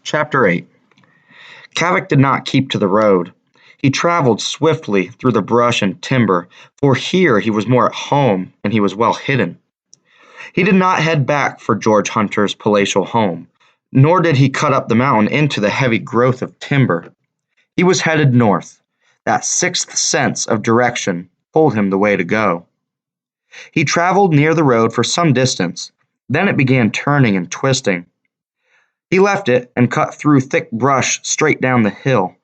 Chapter 8. Kavik did not keep to the road. He traveled swiftly through the brush and timber, for here he was more at home and he was well hidden. He did not head back for George Hunter's palatial home, nor did he cut up the mountain into the heavy growth of timber. He was headed north. That sixth sense of direction told him the way to go. He traveled near the road for some distance, then it began turning and twisting. He left it and cut through thick brush straight down the hill.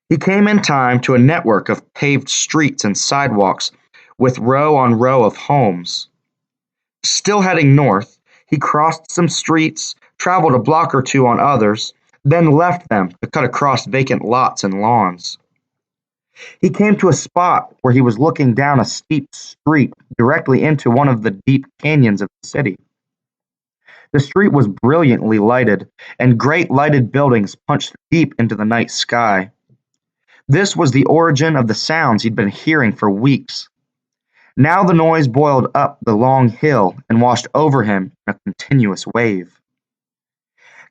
He came in time to a network of paved streets and sidewalks with row on row of homes. Still heading north, he crossed some streets, traveled a block or two on others, then left them to cut across vacant lots and lawns. He came to a spot where he was looking down a steep street directly into one of the deep canyons of the city. The street was brilliantly lighted, and great lighted buildings punched deep into the night sky. This was the origin of the sounds he'd been hearing for weeks. Now the noise boiled up the long hill and washed over him in a continuous wave.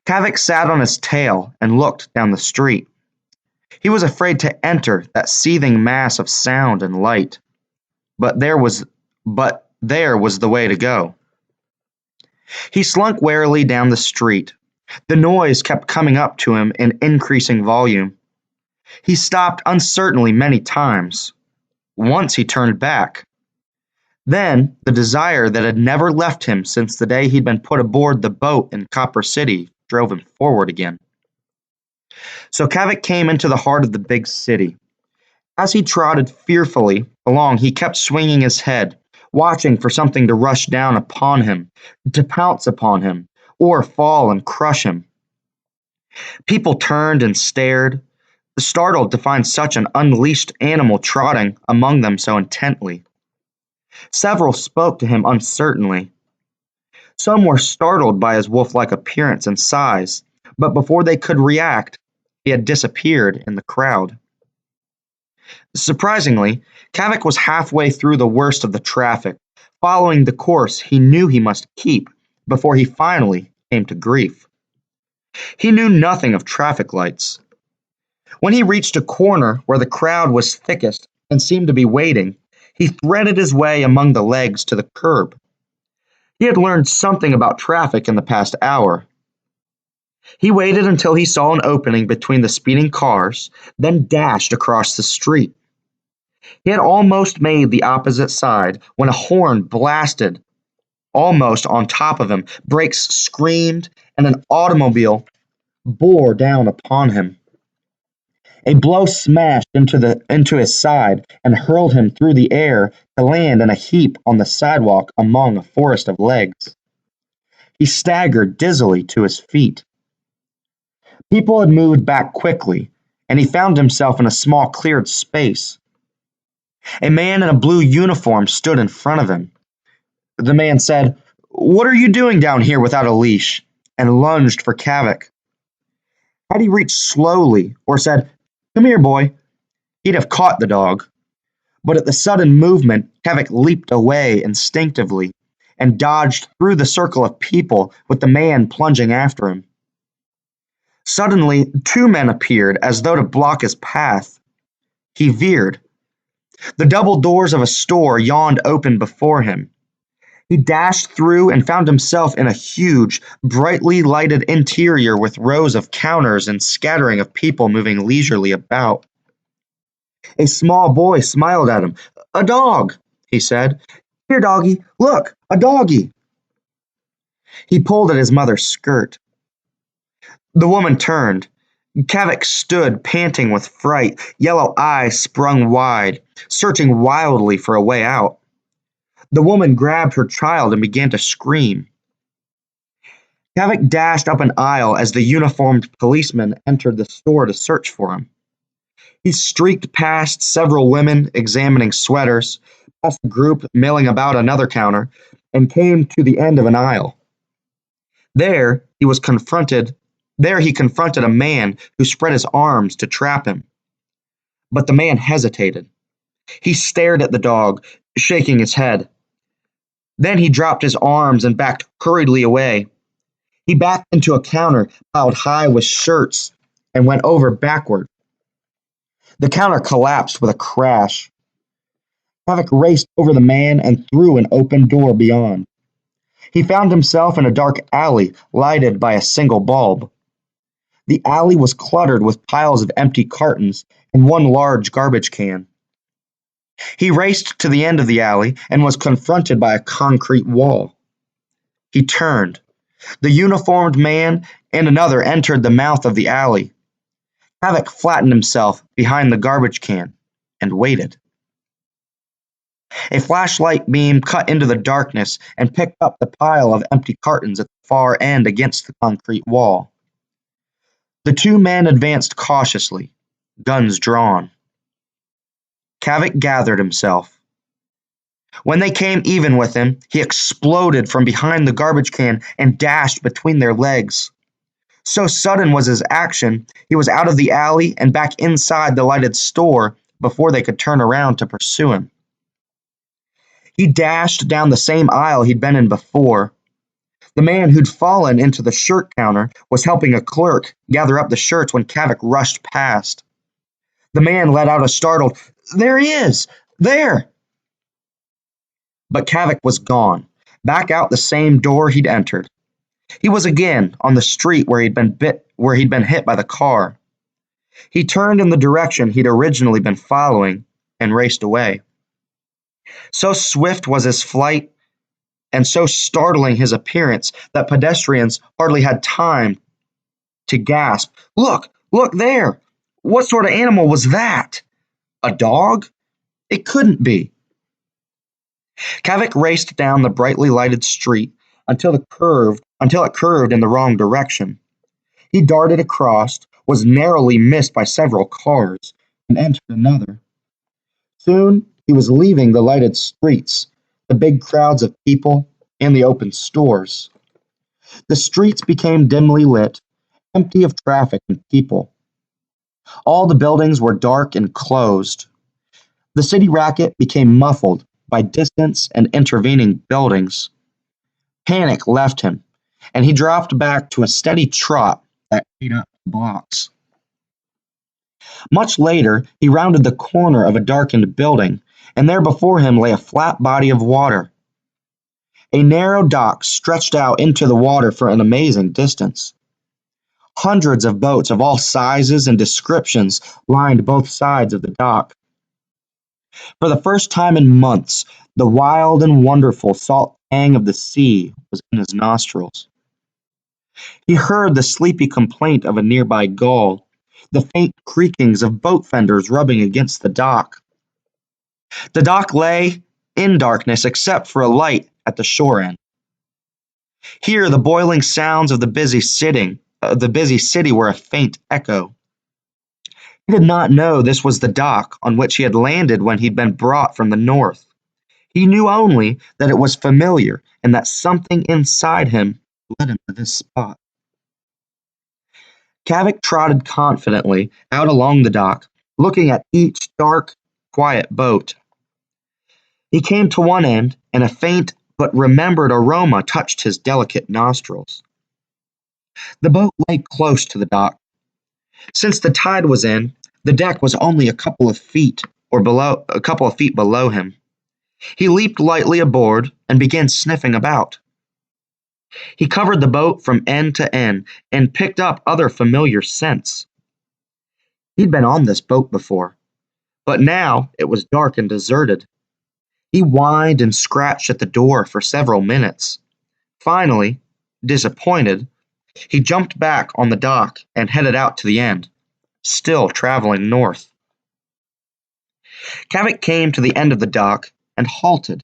Kavik sat on his tail and looked down the street. He was afraid to enter that seething mass of sound and light, but there was the way to go. He slunk warily down the street. The noise kept coming up to him in increasing volume. He stopped uncertainly many times. Once he turned back. Then the desire that had never left him since the day he'd been put aboard the boat in Copper City drove him forward again. So Kavik came into the heart of the big city. As he trotted fearfully along, he kept swinging his head, watching for something to rush down upon him, to pounce upon him, or fall and crush him. People turned and stared, startled to find such an unleashed animal trotting among them so intently. Several spoke to him uncertainly. Some were startled by his wolf-like appearance and size, but before they could react, he had disappeared in the crowd. Surprisingly, Kavik was halfway through the worst of the traffic, following the course he knew he must keep before he finally came to grief. He knew nothing of traffic lights. When he reached a corner where the crowd was thickest and seemed to be waiting, he threaded his way among the legs to the curb. He had learned something about traffic in the past hour. He waited until he saw an opening between the speeding cars, then dashed across the street. He had almost made the opposite side when a horn blasted almost on top of him. Brakes screamed, and an automobile bore down upon him. A blow smashed into his side and hurled him through the air to land in a heap on the sidewalk among a forest of legs. He staggered dizzily to his feet. People had moved back quickly, and he found himself in a small cleared space. A man in a blue uniform stood in front of him. The man said, "What are you doing down here without a leash?" and lunged for Kavik. Had he reached slowly or said, "Come here, boy," he'd have caught the dog. But at the sudden movement, Kavik leaped away instinctively and dodged through the circle of people with the man plunging after him. Suddenly, two men appeared as though to block his path. He veered. The double doors of a store yawned open before him. He dashed through and found himself in a huge, brightly lighted interior with rows of counters and scattering of people moving leisurely about. A small boy smiled at him. "A dog," he said. "Here, doggy, look, a doggy." He pulled at his mother's skirt. The woman turned. Kavik stood, panting with fright, yellow eyes sprung wide, searching wildly for a way out. The woman grabbed her child and began to scream. Kavik dashed up an aisle as the uniformed policeman entered the store to search for him. He streaked past several women examining sweaters, past a group milling about another counter, and came to the end of an aisle. There he confronted a man who spread his arms to trap him. But the man hesitated. He stared at the dog, shaking his head. Then he dropped his arms and backed hurriedly away. He backed into a counter piled high with shirts and went over backward. The counter collapsed with a crash. Kavik raced over the man and through an open door beyond. He found himself in a dark alley lighted by a single bulb. The alley was cluttered with piles of empty cartons and one large garbage can. He raced to the end of the alley and was confronted by a concrete wall. He turned. The uniformed man and another entered the mouth of the alley. Kavik flattened himself behind the garbage can and waited. A flashlight beam cut into the darkness and picked up the pile of empty cartons at the far end against the concrete wall. The two men advanced cautiously, guns drawn. Kavik gathered himself. When they came even with him, he exploded from behind the garbage can and dashed between their legs. So sudden was his action, he was out of the alley and back inside the lighted store before they could turn around to pursue him. He dashed down the same aisle he'd been in before. The man who'd fallen into the shirt counter was helping a clerk gather up the shirts when Kavik rushed past. The man let out a startled, "There he is! There!" But Kavik was gone, back out the same door he'd entered. He was again on the street where he'd been hit by the car. He turned in the direction he'd originally been following and raced away. So swift was his flight and so startling his appearance that pedestrians hardly had time to gasp, "Look! Look there! What sort of animal was that? A dog? It couldn't be." Kavik raced down the brightly lighted street until it curved in the wrong direction. He darted across, was narrowly missed by several cars, and entered another. Soon he was leaving the lighted streets, the big crowds of people, and the open stores. The streets became dimly lit, empty of traffic and people. All the buildings were dark and closed. The city racket became muffled by distance and intervening buildings. Panic left him, and he dropped back to a steady trot that ate up blocks. Much later, he rounded the corner of a darkened building, and there before him lay a flat body of water. A narrow dock stretched out into the water for an amazing distance. Hundreds of boats of all sizes and descriptions lined both sides of the dock. For the first time in months, the wild and wonderful salt tang of the sea was in his nostrils. He heard the sleepy complaint of a nearby gull, the faint creakings of boat fenders rubbing against the dock. The dock lay in darkness except for a light at the shore end. Here the boiling sounds of the busy city were a faint echo. He did not know this was the dock on which he had landed when he'd been brought from the north. He knew only that it was familiar and that something inside him led him to this spot. Kavik trotted confidently out along the dock, looking at each dark, quiet boat. He came to one end, and a faint but remembered aroma touched his delicate nostrils. The boat lay close to the dock. Since the tide was in, the deck was only a couple of feet below him. He leaped lightly aboard and began sniffing about. He covered the boat from end to end and picked up other familiar scents. He'd been on this boat before, but now it was dark and deserted. He whined and scratched at the door for several minutes. Finally, disappointed, he jumped back on the dock and headed out to the end, still traveling north. Kavik came to the end of the dock and halted.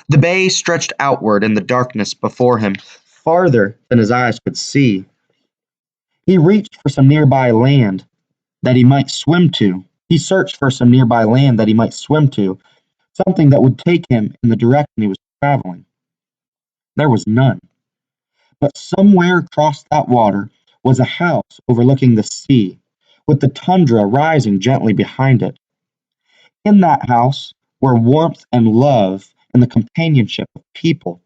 The bay stretched outward in the darkness before him, farther than his eyes could see. He reached for some nearby land that he might swim to. He searched for some nearby land that he might swim to, something that would take him in the direction he was traveling. There was none. But somewhere across that water was a house overlooking the sea, with the tundra rising gently behind it. In that house were warmth and love and the companionship of people.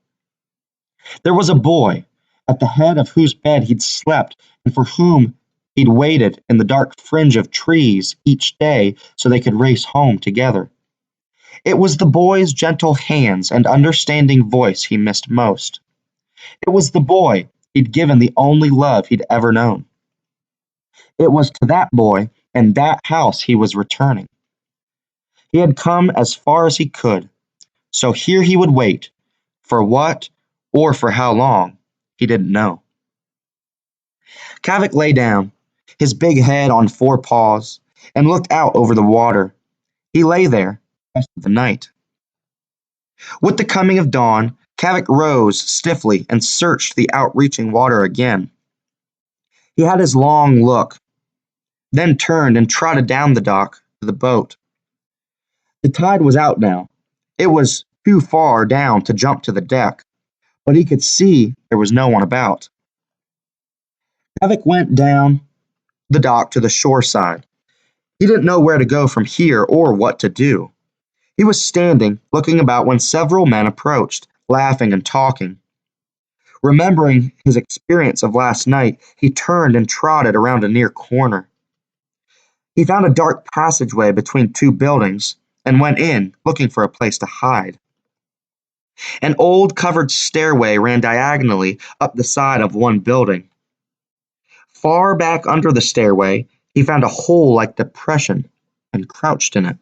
There was a boy, at the head of whose bed he'd slept and for whom he'd waited in the dark fringe of trees each day so they could race home together. It was the boy's gentle hands and understanding voice he missed most. It was the boy he'd given the only love he'd ever known. It was to that boy and that house he was returning. He had come as far as he could, so here he would wait. For what or for how long, he didn't know. Kavik lay down, his big head on four paws, and looked out over the water. He lay there the rest of the night. With the coming of dawn, Kavik rose stiffly and searched the outreaching water again. He had his long look, then turned and trotted down the dock to the boat. The tide was out now. It was too far down to jump to the deck, but he could see there was no one about. Kavik went down the dock to the shore side. He didn't know where to go from here or what to do. He was standing, looking about when several men approached, laughing and talking. Remembering his experience of last night, he turned and trotted around a near corner. He found a dark passageway between two buildings and went in, looking for a place to hide. An old covered stairway ran diagonally up the side of one building. Far back under the stairway, he found a hole-like depression and crouched in it.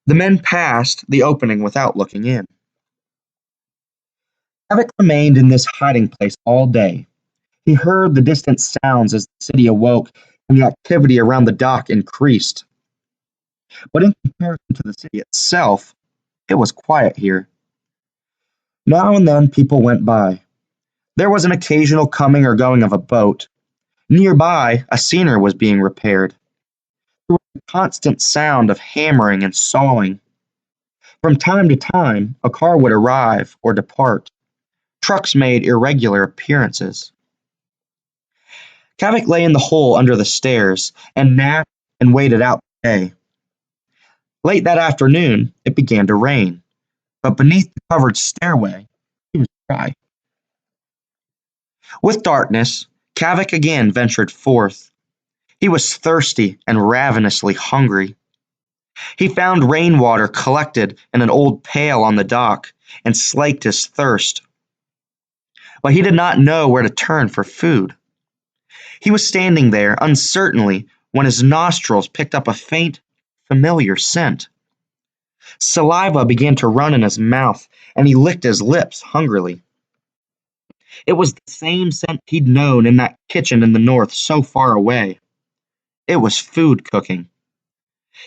The men passed the opening without looking in. Kavik remained in this hiding place all day. He heard the distant sounds as the city awoke and the activity around the dock increased. But in comparison to the city itself, it was quiet here. Now and then people went by. There was an occasional coming or going of a boat. Nearby, a seiner was being repaired. There was a constant sound of hammering and sawing. From time to time, a car would arrive or depart. Trucks made irregular appearances. Kavik lay in the hole under the stairs and napped and waited out the day. Late that afternoon, it began to rain, but beneath the covered stairway, it was dry. With darkness, Kavik again ventured forth. He was thirsty and ravenously hungry. He found rainwater collected in an old pail on the dock and slaked his thirst. But he did not know where to turn for food. He was standing there uncertainly when his nostrils picked up a faint, familiar scent. Saliva began to run in his mouth, and he licked his lips hungrily. It was the same scent he'd known in that kitchen in the north so far away. It was food cooking.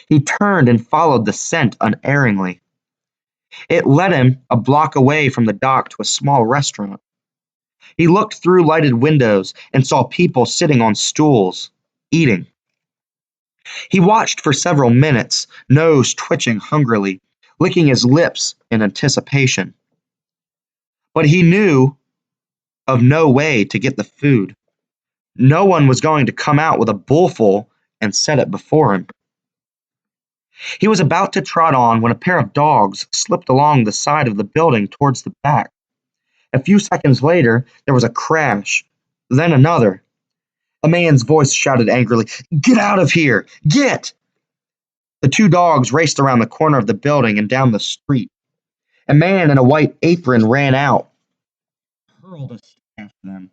He turned and followed the scent unerringly. It led him a block away from the dock to a small restaurant. He looked through lighted windows and saw people sitting on stools, eating. He watched for several minutes, nose twitching hungrily, licking his lips in anticipation. But he knew of no way to get the food. No one was going to come out with a bowlful and set it before him. He was about to trot on when a pair of dogs slipped along the side of the building towards the back. A few seconds later, there was a crash, then another. A man's voice shouted angrily, "Get out of here! Get!" The two dogs raced around the corner of the building and down the street. A man in a white apron ran out, hurled a stick after them.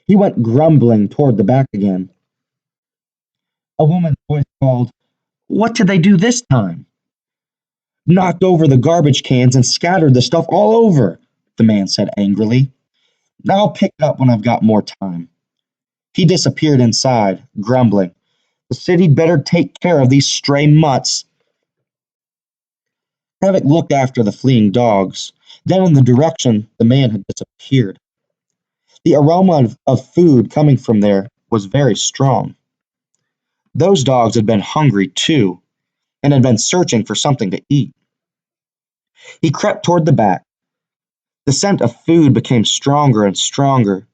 He went grumbling toward the back again. A woman's voice called, "What did they do this time?" "Knocked over the garbage cans and scattered the stuff all over," the man said angrily. "I'll pick it up when I've got more time." He disappeared inside, grumbling. The city'd better take care of these stray mutts. Kavik looked after the fleeing dogs, then in the direction the man had disappeared. The aroma of food coming from there was very strong. Those dogs had been hungry too, and had been searching for something to eat. He crept toward the back. The scent of food became stronger and stronger.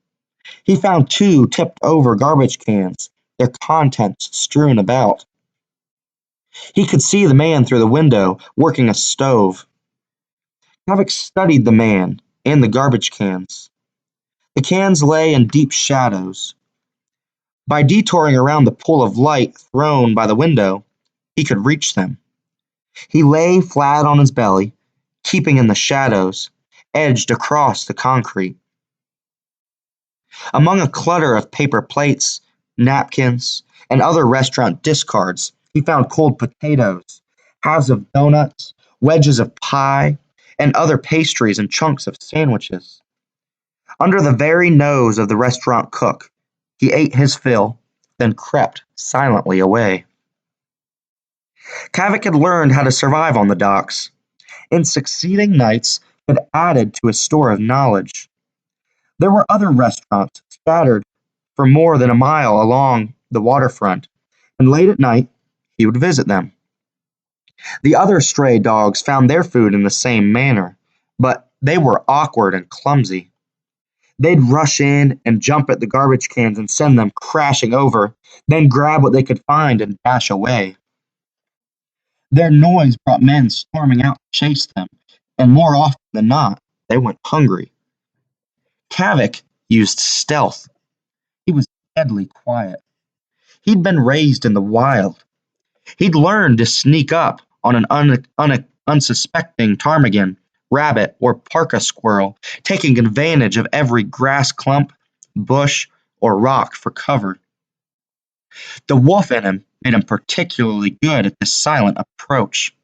He found two tipped over garbage cans, their contents strewn about. He could see the man through the window, working a stove. Kavik studied the man and the garbage cans. The cans lay in deep shadows. By detouring around the pool of light thrown by the window, he could reach them. He lay flat on his belly, keeping in the shadows, edged across the concrete. Among a clutter of paper plates, napkins, and other restaurant discards, he found cold potatoes, halves of donuts, wedges of pie, and other pastries and chunks of sandwiches. Under the very nose of the restaurant cook, he ate his fill, then crept silently away. Kavik had learned how to survive on the docks. In succeeding nights, had added to his store of knowledge. There were other restaurants scattered for more than a mile along the waterfront, and late at night he would visit them. The other stray dogs found their food in the same manner, but they were awkward and clumsy. They'd rush in and jump at the garbage cans and send them crashing over, then grab what they could find and dash away. Their noise brought men storming out to chase them, and more often than not, they went hungry. Kavik used stealth. He was deadly quiet. He'd been raised in the wild. He'd learned to sneak up on an unsuspecting ptarmigan, rabbit, or parka squirrel, taking advantage of every grass clump, bush, or rock for cover. The wolf in him made him particularly good at this silent approach.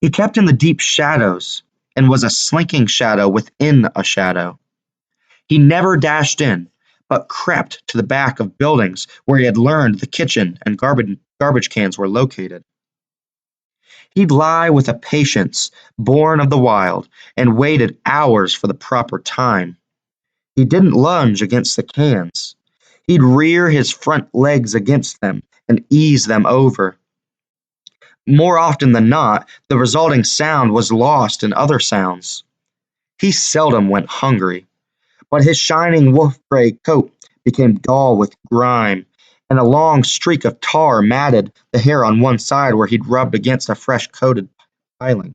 He kept in the deep shadows and was a slinking shadow within a shadow. He never dashed in, but crept to the back of buildings where he had learned the kitchen and garbage cans were located. He'd lie with a patience born of the wild and waited hours for the proper time. He didn't lunge against the cans. He'd rear his front legs against them and ease them over. More often than not, the resulting sound was lost in other sounds. He seldom went hungry, but his shining wolf-gray coat became dull with grime, and a long streak of tar matted the hair on one side where he'd rubbed against a fresh-coated piling.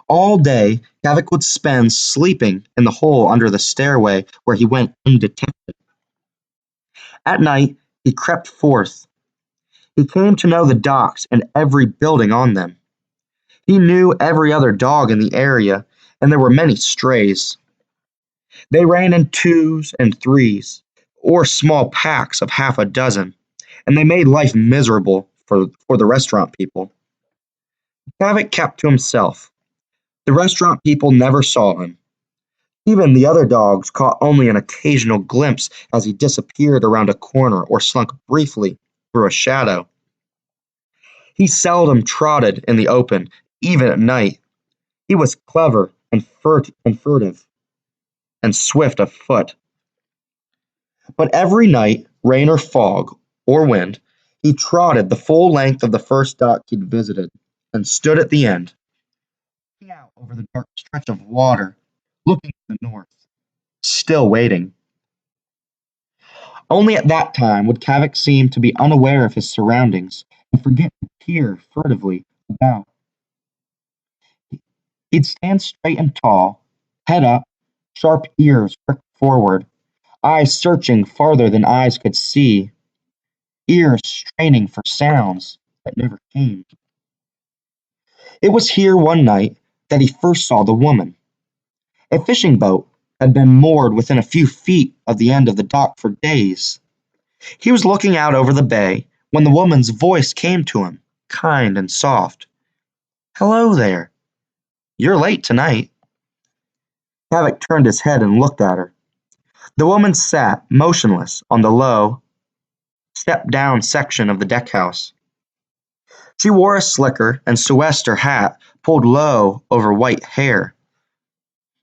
All day, Kavik would spend sleeping in the hole under the stairway where he went undetected. At night, he crept forth. He came to know the docks and every building on them. He knew every other dog in the area, and there were many strays. They ran in twos and threes, or small packs of half a dozen, and they made life miserable for the restaurant people. Kavik kept to himself. The restaurant people never saw him. Even the other dogs caught only an occasional glimpse as he disappeared around a corner or slunk briefly through a shadow. He seldom trotted in the open, even at night. He was clever and furtive, and swift of foot. But every night, rain or fog, or wind, he trotted the full length of the first dock he'd visited, and stood at the end, looking out over the dark stretch of water, looking to the north, still waiting. Only at that time would Kavik seem to be unaware of his surroundings and forget to peer furtively about. He'd stand straight and tall, head up, sharp ears pricked forward, eyes searching farther than eyes could see, ears straining for sounds that never came. It was here one night that he first saw the woman. A fishing boat had been moored within a few feet of the end of the dock for days. He was looking out over the bay when the woman's voice came to him, kind and soft. "Hello there. You're late tonight." Kavik turned his head and looked at her. The woman sat motionless on the low, step-down section of the deckhouse. She wore a slicker and sou'wester hat pulled low over white hair.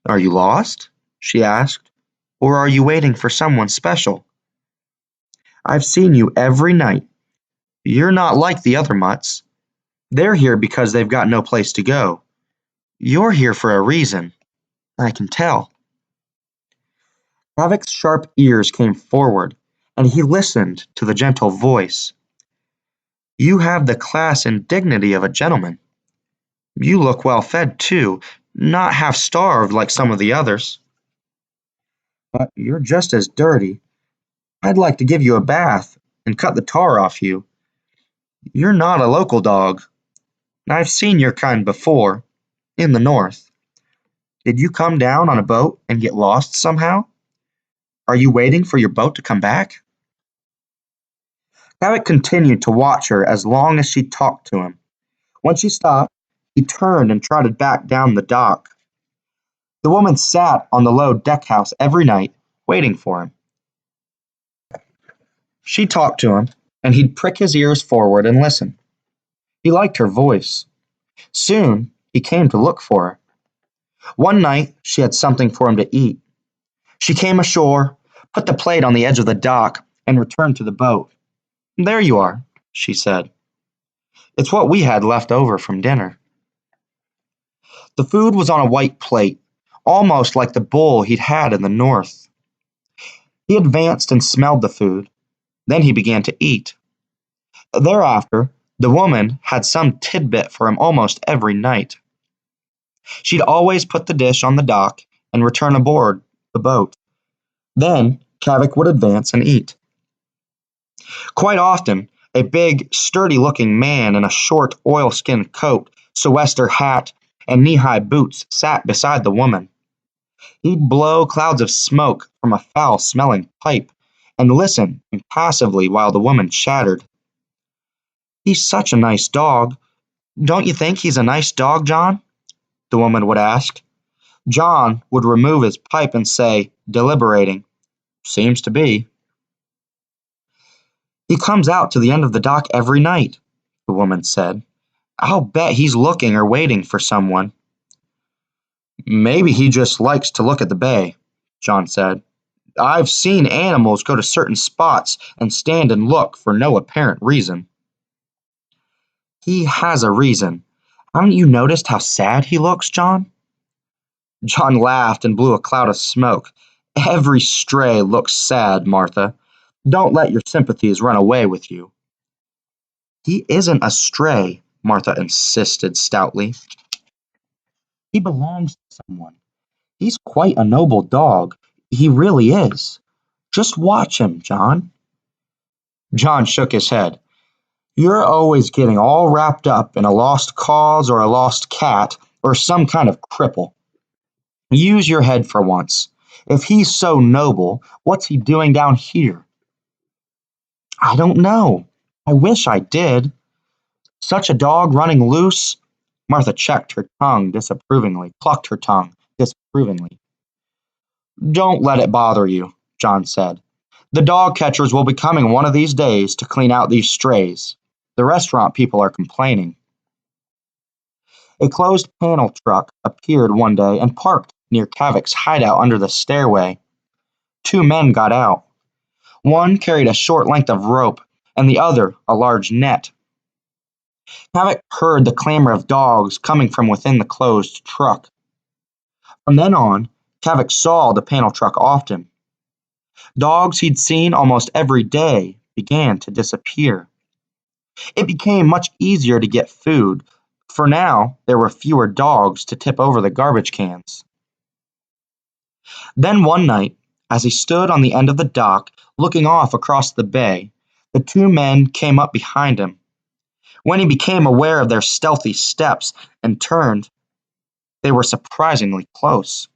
"Are you lost?" she asked. "Or are you waiting for someone special?" "I've seen you every night. You're not like the other mutts. They're here because they've got no place to go. You're here for a reason. I can tell." Kavik's sharp ears came forward, and he listened to the gentle voice. "You have the class and dignity of a gentleman. You look well fed, too, not half starved like some of the others." but you're just as dirty. I'd like to give you a bath and cut the tar off you. You're not a local dog. I've seen your kind before, in the north. Did you come down on a boat and get lost somehow? Are you waiting for your boat to come back?" Kavik continued to watch her as long as she talked to him. When she stopped, he turned and trotted back down the dock. The woman sat on the low deckhouse every night, waiting for him. She talked to him, and he'd prick his ears forward and listen. He liked her voice. Soon, he came to look for her. One night, she had something for him to eat. She came ashore, put the plate on the edge of the dock, and returned to the boat. "There you are," she said. "It's what we had left over from dinner." The food was on a white plate, almost like the bowl he'd had in the north. He advanced and smelled the food. Then he began to eat. Thereafter, the woman had some tidbit for him almost every night. She'd always put the dish on the dock and return aboard the boat. Then Kavik would advance and eat. Quite often, a big, sturdy-looking man in a short oilskin coat, sou'wester hat, and knee-high boots sat beside the woman. He'd blow clouds of smoke from a foul-smelling pipe and listen impassively while the woman chattered. "He's such a nice dog. Don't you think he's a nice dog, John?" the woman would ask. John would remove his pipe and say, deliberating, "Seems to be." "He comes out to the end of the dock every night," the woman said. "I'll bet he's looking or waiting for someone." "Maybe he just likes to look at the bay," John said. "I've seen animals go to certain spots and stand and look for no apparent reason." "He has a reason. Haven't you noticed how sad he looks, John?" John laughed and blew a cloud of smoke. "Every stray looks sad, Martha. Don't let your sympathies run away with you." "He isn't a stray," Martha insisted stoutly. "He belongs to someone. He's quite a noble dog. He really is. Just watch him, John." John shook his head. "You're always getting all wrapped up in a lost cause or a lost cat or some kind of cripple. Use your head for once. If he's so noble, what's he doing down here?" "I don't know. I wish I did. Such a dog running loose." Martha clucked her tongue disapprovingly. "Don't let it bother you," John said. "The dog catchers will be coming one of these days to clean out these strays. The restaurant people are complaining." A closed panel truck appeared one day and parked near Kavik's hideout under the stairway. Two men got out. One carried a short length of rope and the other a large net. Kavik heard the clamor of dogs coming from within the closed truck. From then on, Kavik saw the panel truck often. Dogs he'd seen almost every day began to disappear. It became much easier to get food, for now there were fewer dogs to tip over the garbage cans. Then one night, as he stood on the end of the dock, looking off across the bay, the two men came up behind him. When he became aware of their stealthy steps and turned, they were surprisingly close.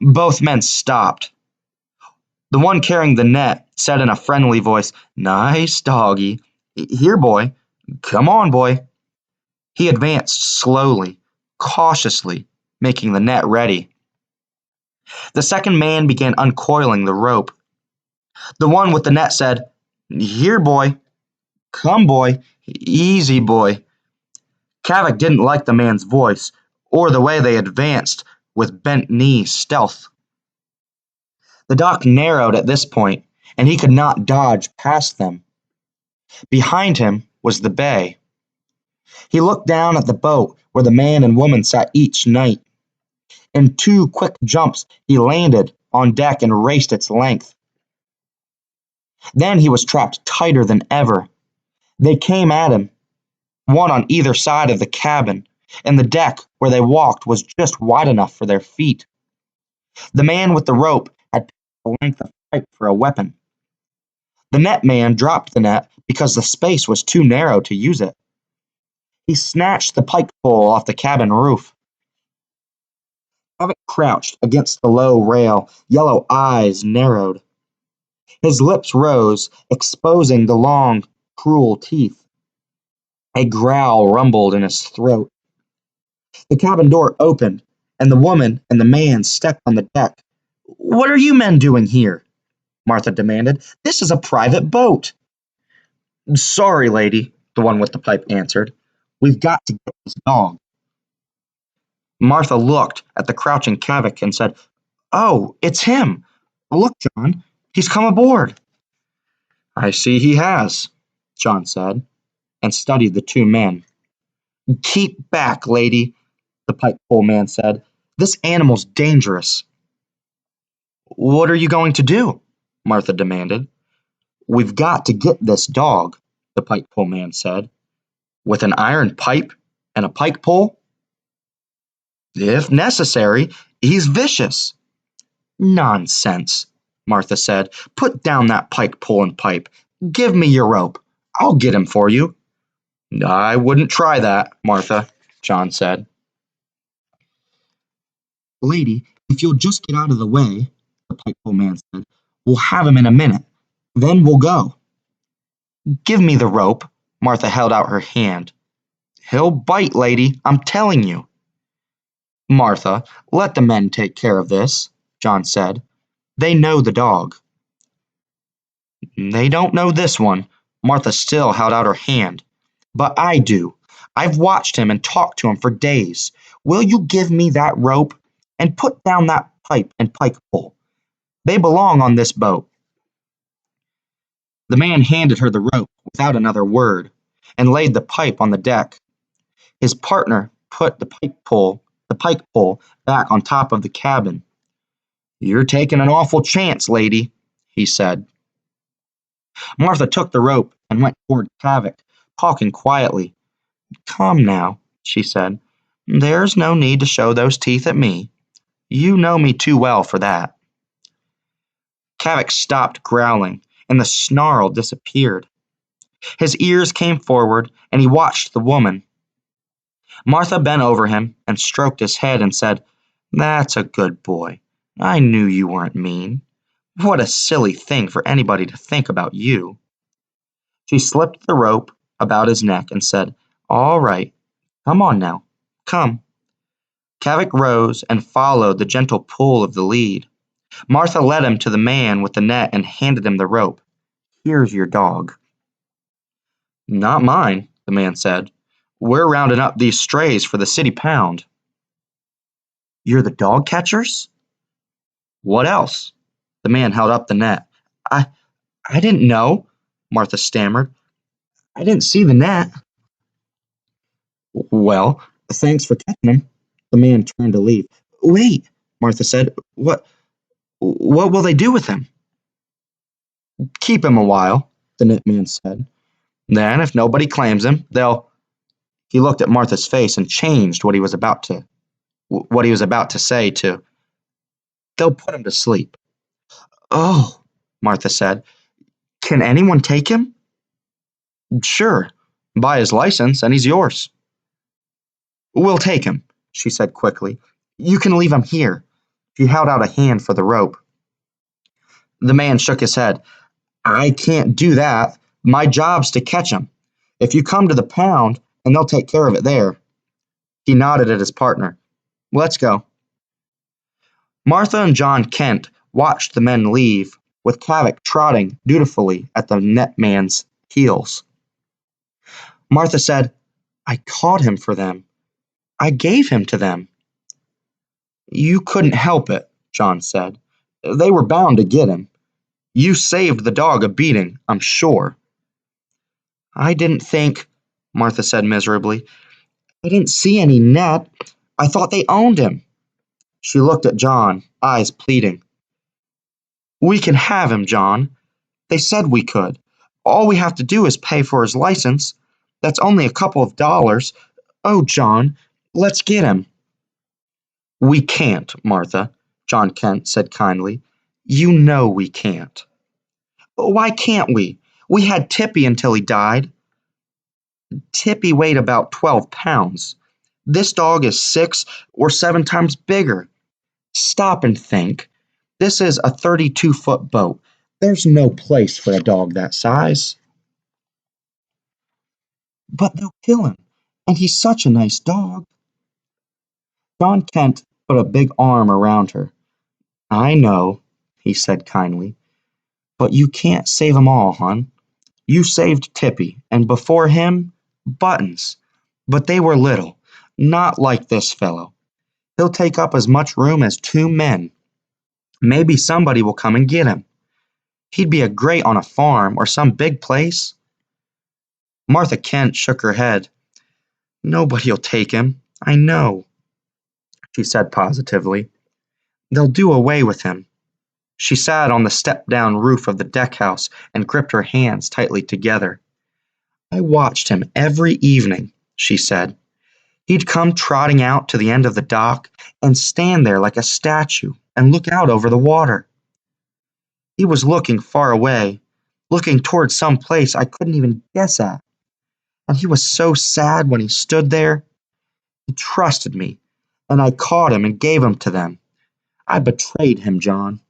Both men stopped. The one carrying the net said in a friendly voice, "Nice doggy. Here, boy. Come on, boy." He advanced slowly, cautiously, making the net ready. The second man began uncoiling the rope. The one with the net said, "Here, boy. Come, boy. Easy, boy." Kavik didn't like the man's voice or the way they advanced with bent knee stealth. The dock narrowed at this point, and he could not dodge past them. Behind him was the bay. He looked down at the boat where the man and woman sat each night. In two quick jumps, he landed on deck and raced its length. Then he was trapped tighter than ever. They came at him, one on either side of the cabin, and the deck where they walked was just wide enough for their feet. The man with the rope had picked the length of pipe for a weapon. The net man dropped the net because the space was too narrow to use it. He snatched the pike pole off the cabin roof. Kavik crouched against the low rail, yellow eyes narrowed. His lips rose, exposing the long, cruel teeth. A growl rumbled in his throat. The cabin door opened, and the woman and the man stepped on the deck. "What are you men doing here?" Martha demanded. "This is a private boat." "Sorry, lady," the one with the pipe answered. "We've got to get this dog." Martha looked at the crouching Kavik and said, "Oh, it's him. Look, John, he's come aboard." "I see he has," John said, and studied the two men. "Keep back, lady," the pipe pole man said. "This animal's dangerous." "What are you going to do?" Martha demanded. "We've got to get this dog," the pike pole man said. "With an iron pipe and a pike pole?" "If necessary. He's vicious." "Nonsense," Martha said. "Put down that pike pole and pipe. Give me your rope. I'll get him for you." "I wouldn't try that, Martha," John said. "Lady, if you'll just get out of the way," the pike pole man said, "we'll have him in a minute. Then we'll go." "Give me the rope." Martha held out her hand. "He'll bite, lady, I'm telling you." "Martha, let the men take care of this," John said. "They know the dog." "They don't know this one." Martha still held out her hand. "But I do. I've watched him and talked to him for days. Will you give me that rope? And put down that pipe and pike pole. They belong on this boat." The man handed her the rope without another word, and laid the pipe on the deck. His partner put the pike pole back on top of the cabin. "You're taking an awful chance, lady," he said. Martha took the rope and went toward Kavik, talking quietly. "Come now," she said. "There's no need to show those teeth at me. You know me too well for that." Kavik stopped growling, and the snarl disappeared. His ears came forward, and he watched the woman. Martha bent over him and stroked his head and said, "That's a good boy. I knew you weren't mean. What a silly thing for anybody to think about you." She slipped the rope about his neck and said, "All right, come on now, come." Kavik rose and followed the gentle pull of the lead. Martha led him to the man with the net and handed him the rope. "Here's your dog." "Not mine," the man said. "We're rounding up these strays for the city pound." "You're the dog catchers?" "What else?" The man held up the net. I I didn't know," Martha stammered. "I didn't see the net." "Well, thanks for catching him." The man turned to leave. "Wait," Martha said. What will they do with him?" "Keep him a while," the net man said. "Then, if nobody claims him, they'll—" He looked at Martha's face and changed what he was about to say to, "They'll put him to sleep." "Oh," Martha said. "Can anyone take him?" "Sure. Buy his license and he's yours." "We'll take him," she said quickly. "You can leave him here." She held out a hand for the rope. The man shook his head. "I can't do that. My job's to catch him. If you come to the pound, and they'll take care of it there." He nodded at his partner. "Let's go." Martha and John Kent watched the men leave, with Kavik trotting dutifully at the net man's heels. Martha said, "I caught him for them. I gave him to them." "You couldn't help it," John said. "They were bound to get him. You saved the dog a beating, I'm sure." "I didn't think," Martha said miserably. "I didn't see any net. I thought they owned him." She looked at John, eyes pleading. "We can have him, John. They said we could. All we have to do is pay for his license. That's only a couple of dollars. Oh, John, let's get him." "We can't, Martha," John Kent said kindly. You know we can't. Why can't we? We had Tippy until he died. Tippy weighed about 12 pounds. This dog is 6 or 7 times bigger. Stop and think. This is a 32-foot boat. There's no place for a dog that size. But they'll kill him, and he's such a nice dog. John Kent put a big arm around her. I know, he said kindly, but you can't save 'em all, hon. You saved Tippy, and before him, Buttons. But they were little, not like this fellow. He'll take up as much room as 2 men. Maybe somebody will come and get him. He'd be a great on a farm or some big place. Martha Kent shook her head. Nobody'll take him, I know, she said positively. They'll do away with him. She sat on the step-down roof of the deck-house and gripped her hands tightly together. I watched him every evening, she said. He'd come trotting out to the end of the dock and stand there like a statue and look out over the water. He was looking far away, looking toward some place I couldn't even guess at. And he was so sad when he stood there. He trusted me, and I caught him and gave him to them. I betrayed him, John.